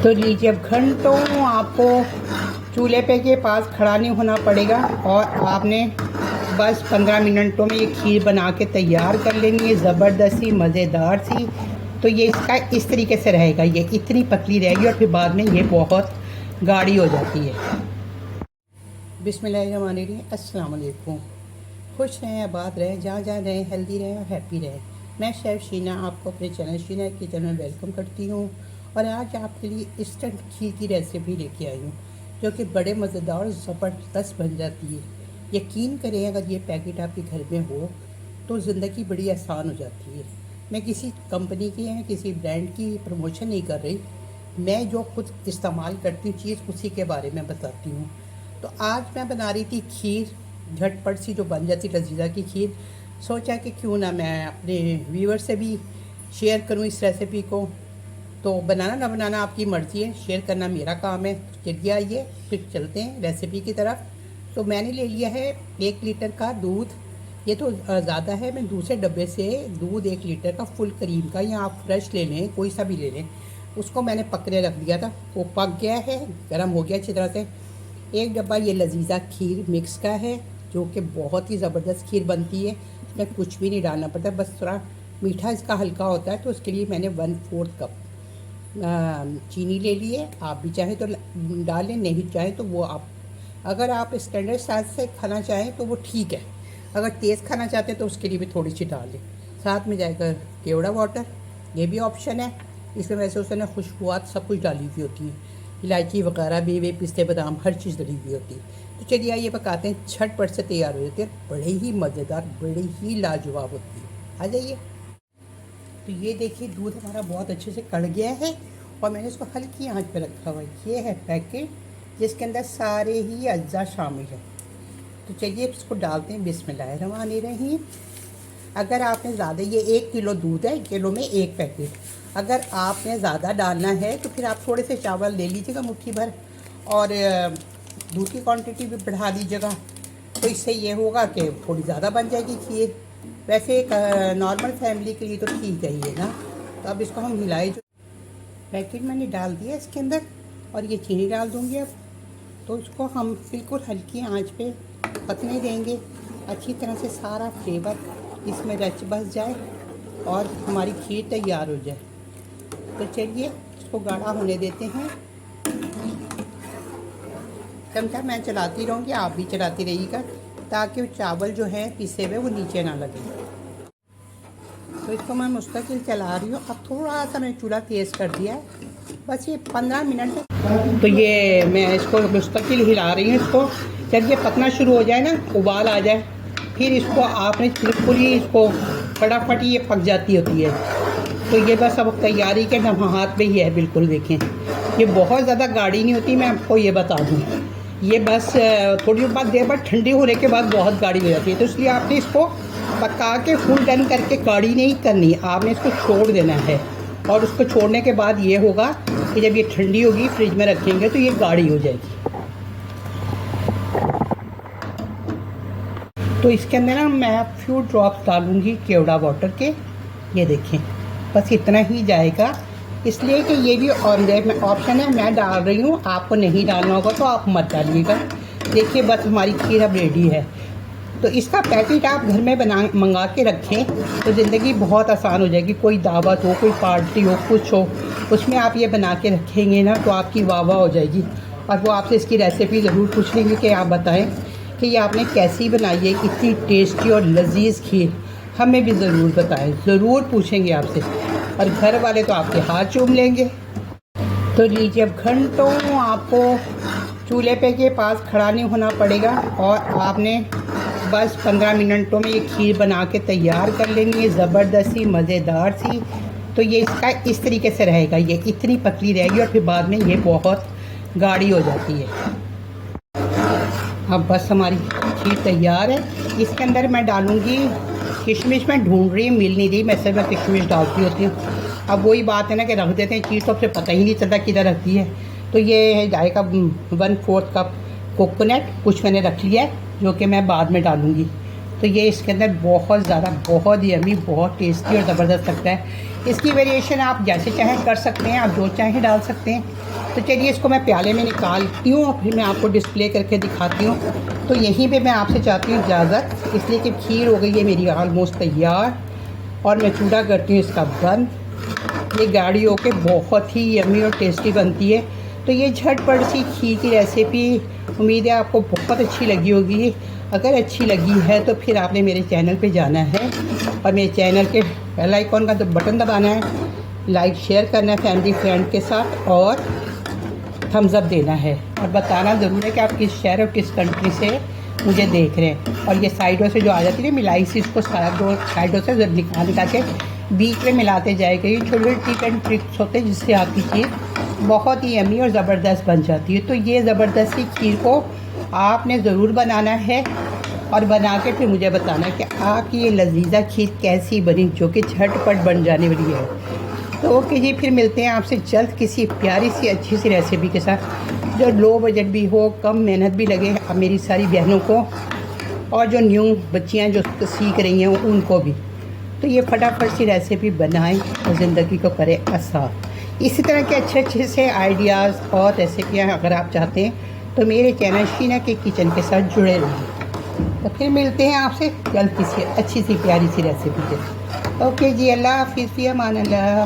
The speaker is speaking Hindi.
तो लीजिए अब घंटों आपको चूल्हे पे के पास खड़ा नहीं होना पड़ेगा और आपने बस 15 मिनटों में ये खीर बना के तैयार कर लेनी है, ज़बरदस्त सी मज़ेदार सी। तो ये इसका इस तरीके से रहेगा, ये इतनी पतली रहेगी और फिर बाद में ये बहुत गाढ़ी हो जाती है। बिस्मिल्लाहिर्रहमानिर्रहीम, अस्सलाम वालेकुम। खुश रहें, आबाद रहें, जहाँ जहाँ रहें हेल्दी रहें और हैप्पी रहें। मैं शेफ़ शीना आपको अपने चैनल शीना किचन में वेलकम करती हूँ और आज आपके लिए इंस्टेंट खीर की रेसिपी लेके आई हूँ जो कि बड़े मज़ेदार और ज़बरदस्त बन जाती है। यकीन करें अगर ये पैकेट आपके घर में हो तो ज़िंदगी बड़ी आसान हो जाती है। मैं किसी कंपनी की या किसी ब्रांड की प्रमोशन नहीं कर रही, मैं जो खुद इस्तेमाल करती हूँ चीज़ उसी के बारे में बताती हूँ। तो आज मैं बना रही थी खीर, झटपट सी जो बन जाती लजीजा की खीर। सोचा कि क्यों ना मैं अपने व्यूअर से भी शेयर करूं इस रेसिपी को। तो बनाना ना बनाना आपकी मर्ज़ी है, शेयर करना मेरा काम है। चलिए आइए फिर चलते हैं रेसिपी की तरफ। तो मैंने ले लिया है 1 लीटर का दूध। ये तो ज़्यादा है, मैं दूसरे डब्बे से दूध 1 लीटर का फुल क्रीम का, या आप फ्रेश ले लें, कोई सा भी ले लें। उसको मैंने पकने रख दिया था, वो पक गया है, गर्म हो गया अच्छी तरह से। 1 डब्बा ये लजीजा खीर मिक्स का है जो कि बहुत ही ज़बरदस्त खीर बनती है। इसमें कुछ भी नहीं डालना पड़ता, बस थोड़ा मीठा इसका हल्का होता है। तो उसके लिए मैंने 1/4 कप चीनी ले लिए। आप भी चाहें तो डालें, नहीं चाहें तो वो आप, अगर आप स्टैंडर्ड साइज से खाना चाहें तो वो ठीक है, अगर तेज़ खाना चाहते हैं तो उसके लिए भी थोड़ी सी डाल दें। साथ में जाएगा केवड़ा वाटर, ये भी ऑप्शन है। इसमें वैसे उसने खुशबुआत सब कुछ डाली हुई होती है, इलायची वगैरह भी, पिस्ते बादाम हर चीज़ डली हुई होती है। तो चलिए आइए पकाते हैं, झटपट से तैयार हो जाती है, बड़े ही मज़ेदार, बड़े ही लाजवाब होती है। आ जाइए। तो ये देखिए दूध हमारा बहुत अच्छे से कड़ गया है और मैंने इसको हल्की आंच पे रखा हुआ है। ये है पैकेट जिसके अंदर सारे ही अज्जा शामिल हैं। तो चलिए इसको डालते हैं। बिस्मिल्लाहिर्रहमानिर्रहीम। अगर आपने ज़्यादा, ये 1 किलो दूध है, 1 किलो में 1 पैकेट। अगर आपने ज़्यादा डालना है तो फिर आप थोड़े से चावल ले लीजिएगा मुट्ठी भर, और दूध की क्वांटिटी भी बढ़ा दीजिएगा। तो इससे ये होगा कि थोड़ी ज़्यादा बन जाएगी खीर। वैसे एक नॉर्मल फैमिली के लिए तो ठीक है ये ना। तो अब इसको हम हिलाए, जो पैकेट मैंने डाल दिया इसके अंदर, और ये चीनी डाल दूँगी अब। तो इसको हम बिल्कुल हल्की आंच पे पकने देंगे, अच्छी तरह से सारा फ्लेवर इसमें रच बस जाए और हमारी खीर तैयार हो जाए। तो चलिए इसको गाढ़ा होने देते हैं। चमचा मैं चलाती रहूँगी, आप भी चलाती रहिएगा ताकि चावल जो है पिसे हुए वो नीचे ना लगे। तो इसको मैं मुस्तकिल चला रही हूँ। अब थोड़ा सा मैंने चूल्हा तेज़ कर दिया है, बस ये 15 मिनट। तो ये मैं इसको मुस्तकिल हिला रही हूँ इसको। जब ये पकना शुरू हो जाए ना, उबाल आ जाए, फिर इसको आपने बिल्कुल ही इसको फटाफट ये पक जाती होती है। तो ये बस अब तैयारी के हाथ में ही है बिल्कुल। देखें ये बहुत ज़्यादा गाढ़ी नहीं होती, मैं आपको ये बता दूँ। ये बस थोड़ी देर बाद ठंडी होने के बाद बहुत गाढ़ी हो जाती है। तो इसलिए आपने इसको पका के फुल डन करके गाढ़ी नहीं करनी, आपने इसको छोड़ देना है। और उसको छोड़ने के बाद ये होगा कि जब ये ठंडी होगी फ्रिज में रखेंगे तो ये गाढ़ी हो जाएगी। तो इसके अंदर ना मैं फ्यू ड्रॉप्स डालूँगी केवड़ा वाटर के। ये देखें बस इतना ही जाएगा, इसलिए कि ये भी ऑप्शन है, मैं डाल रही हूँ। आपको नहीं डालना होगा तो आप मत डालिएगा। देखिए बस हमारी खीर अब रेडी है। तो इसका पैकेट आप घर में मंगा के रखें तो ज़िंदगी बहुत आसान हो जाएगी। कोई दावत हो, कोई पार्टी हो, कुछ हो, उसमें आप ये बना के रखेंगे ना तो आपकी वाह वाह हो जाएगी। और वो आपसे इसकी रेसिपी ज़रूर पूछ लेंगे कि आप बताएं कि ये आपने कैसी बनाई है, इतनी टेस्टी और लजीज खीर। हमें भी ज़रूर बताएं, ज़रूर पूछेंगे आपसे, और घर वाले तो आपके हाथ चूम लेंगे। तो लीजिए अब घंटों आपको चूल्हे पे के पास खड़ा नहीं होना पड़ेगा और आपने बस 15 मिनटों में ये खीर बना के तैयार कर लेनी है, ज़बरदस्त सी मज़ेदार सी। तो ये इसका इस तरीके से रहेगा, ये इतनी पतली रहेगी और फिर बाद में ये बहुत गाढ़ी हो जाती है। अब बस हमारी खीर तैयार है। इसके अंदर मैं डालूँगी किशमिश। मैं ढूंढ रही हूँ, मिल नहीं रही, मैं सिर्फ किशमिश डालती होती हूँ। अब वही बात है ना कि रख देते हैं चीज़ तो फिर पता ही नहीं चलता किधर रखती है। तो ये जाएगा 1/4 कप कोकोनट, कुछ मैंने रख लिया है जो कि मैं बाद में डालूँगी। तो ये इसके अंदर बहुत ज़्यादा, बहुत यमी, बहुत टेस्टी और ज़बरदस्त लगता है। इसकी वेरिएशन आप जैसे चाहें कर सकते हैं, आप जो चाहें डाल सकते हैं। तो चलिए इसको मैं प्याले में निकालती हूँ और फिर मैं आपको डिस्प्ले करके दिखाती हूँ। तो यहीं पे मैं आपसे चाहती हूँ इजाज़त, इसलिए कि खीर हो गई है मेरी ऑलमोस्ट तैयार और मैं चूड़ा करती हूँ इसका बंद। ये गाढ़ी होके बहुत ही यमी और टेस्टी बनती है। तो ये झटपट सी खीर की रेसिपी उम्मीद है आपको बहुत अच्छी लगी होगी। अगर अच्छी लगी है तो फिर आपने मेरे चैनल पे जाना है और मेरे चैनल के बेल आइकॉन का तो बटन दबाना है, लाइक शेयर करना है फैमिली फ्रेंड के साथ और थम्स अप देना है और बताना ज़रूर है कि आप किस शहर और किस कंट्री से मुझे देख रहे हैं। और ये साइडों से जो आ जाती है मिलाई सी, इसको दो साइडों से निकाल के बीच में मिलाते जाएगा। ये छोटे छोटे टिप एंड ट्रिक्स होते हैं जिससे आपकी खीर बहुत ही यमी और ज़बरदस्त बन जाती है। तो ये ज़बरदस्त सी खीर को आपने ज़रूर बनाना है और बना के फिर मुझे बताना कि आपकी ये लजीज़ा खीर कैसी बनी, जो कि झटपट बन जाने वाली है। तो ओके जी, फिर मिलते हैं आपसे जल्द किसी प्यारी सी अच्छी सी रेसिपी के साथ जो लो बजट भी हो, कम मेहनत भी लगे अब मेरी सारी बहनों को और जो न्यू बच्चियाँ जो सीख रही हैं उनको भी। तो ये फटाफट सी रेसिपी बनाएं और ज़िंदगी को करें आसान। इसी तरह के अच्छे अच्छे से आइडियाज़ और रेसिपियाँ अगर आप चाहते हैं तो मेरे चैनल शीना के किचन के साथ जुड़े रहें। तो फिर मिलते हैं आपसे जल्द किसी अच्छी सी प्यारी सी रेसिपी के। ओके जी, अल्लाह हाफिज़, फ़ी अमान अल्लाह।